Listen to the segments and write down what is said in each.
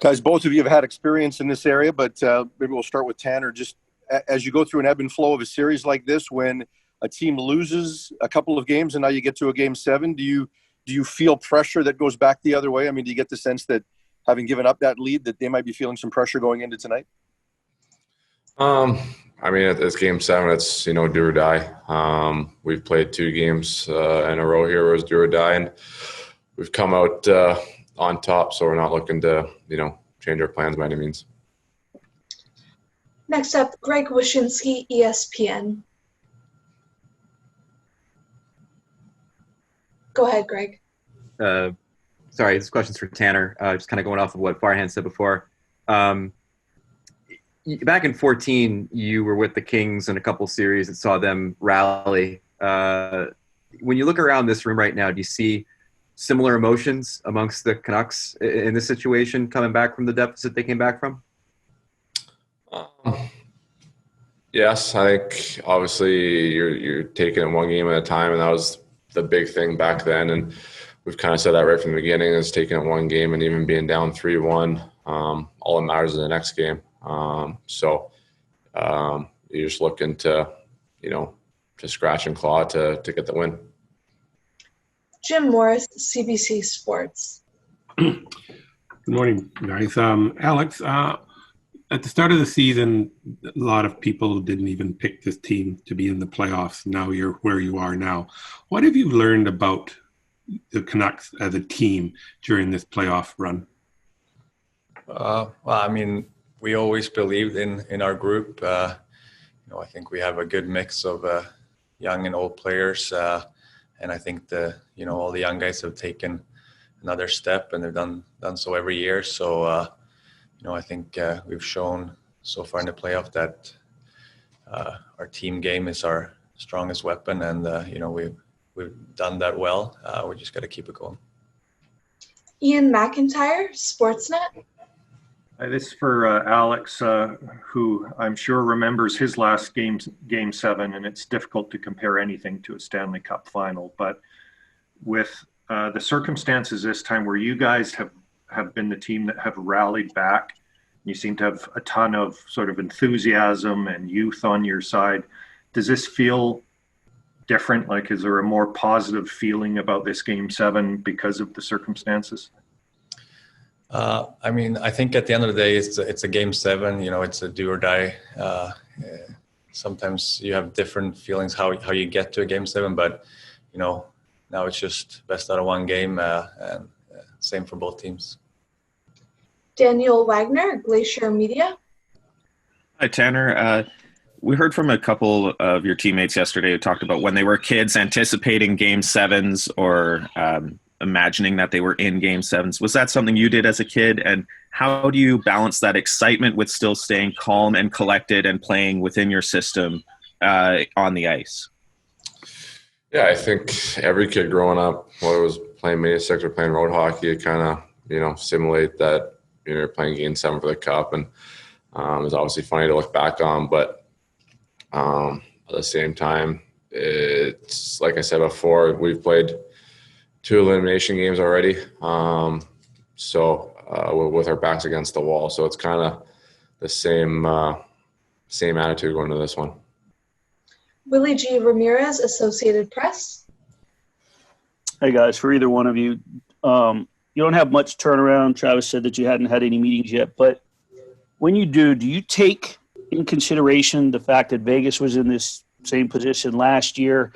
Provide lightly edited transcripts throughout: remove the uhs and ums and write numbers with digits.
Guys, both of you have had experience in this area, but maybe we'll start with Tanner. Just as you go through an ebb and flow of a series like this, when a team loses a couple of games and now you get to a game 7, do you feel pressure that goes back the other way? I mean, do you get the sense that having given up that lead, that they might be feeling some pressure going into tonight? I mean, it's game 7. It's, do or die. We've played 2 games in a row here where it's do or die, and we've come out on top, so we're not looking to, change our plans by any means. Next up, Greg Wyshynski, ESPN. Go ahead, Greg. Sorry, this question's for Tanner. Just kind of going off of what Farhan said before. Back in 2014, you were with the Kings in a couple series and saw them rally. When you look around this room right now, do you see similar emotions amongst the Canucks in this situation, coming back from the deficit they came back from? Yes, I think obviously you're taking it one game at a time, and that was the big thing back then. And we've kind of said that right from the beginning, is taking it one game, and even being down 3-1, all that matters is the next game. So you're just looking to, to scratch and claw to get the win. Jim Morris, CBC Sports. Good morning, guys. Alex, at the start of the season, a lot of people didn't even pick this team to be in the playoffs. Now you're where you are now. What have you learned about the Canucks as a team during this playoff run? Well, I mean, we always believed in our group. I think we have a good mix of young and old players. And I think all the young guys have taken another step, and they've done so every year. So, I think we've shown so far in the playoff that our team game is our strongest weapon, and we've done that well. We just got to keep it going. Ian McIntyre, Sportsnet. This is for Alex, who I'm sure remembers his last game 7, and it's difficult to compare anything to a Stanley Cup final. But with the circumstances this time, where you guys have been the team that have rallied back, you seem to have a ton of sort of enthusiasm and youth on your side. Does this feel different? Like, is there a more positive feeling about this game 7 because of the circumstances? I mean, I think at the end of the day, it's a game 7. It's a do or die. Sometimes you have different feelings how you get to a game 7, but now it's just best out of one game, and same for both teams. Daniel Wagner, Glacier Media. Hi, Tanner. We heard from a couple of your teammates yesterday who talked about when they were kids anticipating game 7s or imagining that they were in game 7s. Was that something you did as a kid? And how do you balance that excitement with still staying calm and collected and playing within your system on the ice? Yeah, I think every kid growing up, whether it was playing mini six or playing road hockey, it kind of, simulate that you're playing game 7 for the cup. And it's obviously funny to look back on, but at the same time, it's like I said before, we've played 2 elimination games already. So with our backs against the wall. So it's kind of the same attitude going into this one. Willie G. Ramirez, Associated Press. Hey guys, for either one of you, you don't have much turnaround. Travis said that you hadn't had any meetings yet, but when you do you take in consideration the fact that Vegas was in this same position last year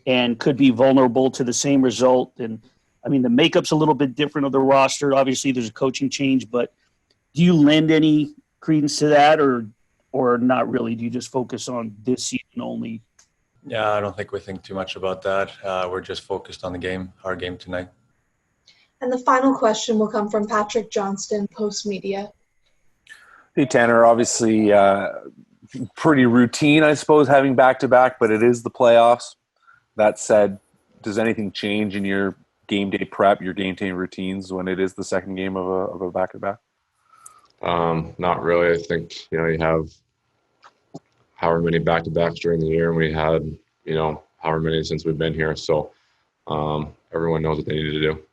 and could be vulnerable to the same result? And I mean, the makeup's a little bit different of the roster. Obviously, there's a coaching change, but do you lend any credence to that, or not really? Do you just focus on this season only? Yeah, I don't think we think too much about that. We're just focused on our game tonight. And the final question will come from Patrick Johnston, Post Media. Hey, Tanner, obviously pretty routine, I suppose, having back-to-back, but it is the playoffs. That said, does anything change in your game day prep, your game day routines when it is the second game of a back-to-back? Not really. I think, you have however many back-to-backs during the year, and we had, however many since we've been here. So everyone knows what they need to do.